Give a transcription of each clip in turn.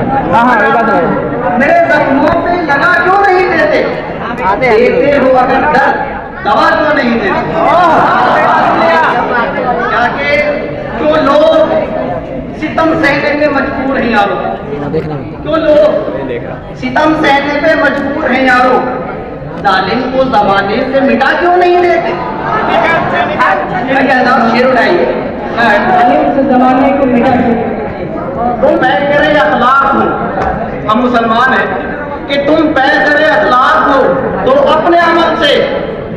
हाँ ये बात है। मेरे जख्मों पे लगा क्यों नहीं देते? देते हो अगर दर्द, दवा क्यों नहीं देते? क्या कि जो लोग सितम सहने पे मजबूर हैं यारो, जो लोग सितम सहने पे मजबूर हैं यारो, जालिम को जमाने से मिटा क्यों नहीं देते? शेर उड़ाइए, जालिम से जमाने को मिटा क्यों? तुम पैर करे अखलाक हो, हम मुसलमान हैं, कि तुम पैर करे अखलाक हो तो अपने अमल से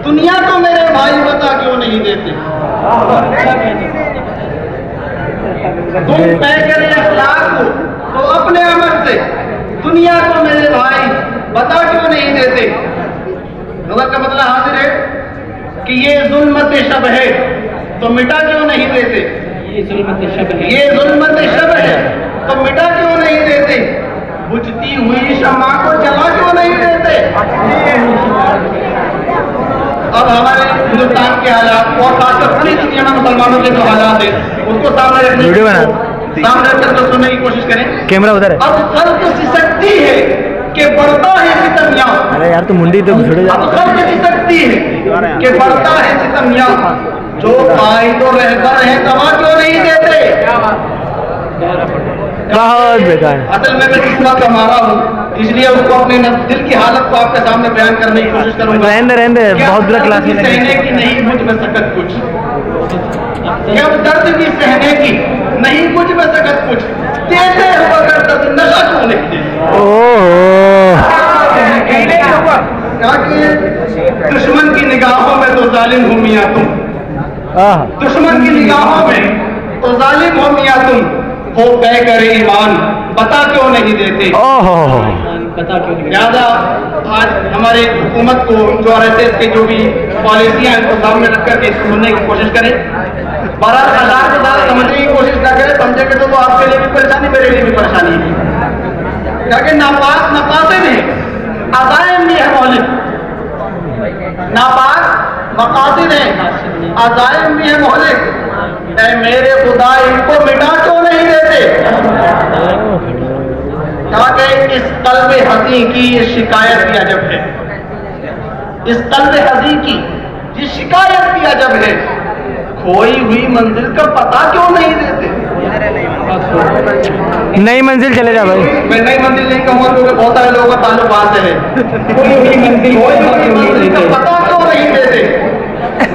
दुनिया को मेरे भाई बता क्यों नहीं देते? तुम पैर करे अखलाक हो तो अपने अमल से दुनिया को मेरे भाई बता क्यों नहीं देते? नजर का मतलब हाजिर है कि ये जुल्मत शब है तो मिटा क्यों नहीं देते? ये जुल्मत शब है तो मिटा क्यों नहीं देते? बुझती हुई शम्मा को जला क्यों नहीं देते? अब हमारे हिंदुस्तान के हालात और खासकर पूरी दुनिया में मुसलमानों के जो हालात है उसको सामने रखने तो सुनने की कोशिश करें। कैमरा उधर है। अब खल्क सिसकती है कि बढ़ता है सितमिया। अरे यार तू मुंडी तो घुसड़ जा। अब खल्क सिसकती है कि बढ़ता है सितमिया, जो कायद और रहबर है दवा क्यों नहीं देते? बहुत बेकार। असल में मैं किस्मत का मारा हूँ, इसलिए उसको अपने दिल की हालत को आपके सामने बयान करने की कोशिश करूंगा। रहने बहुत बुरा क्लास में सहने की नहीं मुझ में सकत कुछ, क्या दर्द की सहने की नहीं मुझ में सकत कुछ, देते हो अगर दर्द नशा क्यों नहीं देते? दुश्मन की निगाहों में तो जालिम हो मियां तुम, दुश्मन की निगाहों में तो जालिम हो मियां तुम, हो तय करे ईमान बता क्यों नहीं देते? लिहाजा आज हमारे हुकूमत को जो RSS के जो भी पॉलिसियां हैं उनको सामने रखकर के इसको सुनने की कोशिश करें। बहरहाल आजाद के साथ समझने की कोशिश न करें, समझेंगे तो आपके लिए भी परेशानी, मेरे लिए भी परेशानी है। क्योंकि नापाक मकासद है, अज़ाइम भी है मौलिक, नापाक मकासद है, अज़ाइम भी है मौलिक। ऐ मेरे खुदा इनको मिटा क्यों नहीं देते? ताकि इस कल्ब हज़ी की ये शिकायत भी अजब है, इस कल्ब हज़ी की ये शिकायत भी अजब है, खोई हुई मंजिल का पता क्यों नहीं देते? नई मंजिल चले जा भाई। मैं नई मंजिल नहीं कहूँगा क्योंकि बहुत सारे लोगों का ताल्लुक बात है। खोई हुई मंजिल का पता क्यों नहीं देते?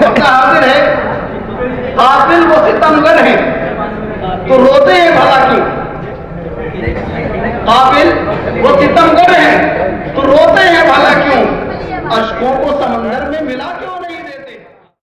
अपना हाजिर है, काबिल वो सितमगर है तो रोते हैं भला क्यों? काबिल वो सितमगर है तो रोते हैं भला क्यों? अश्कों को समंदर में मिला क्यों?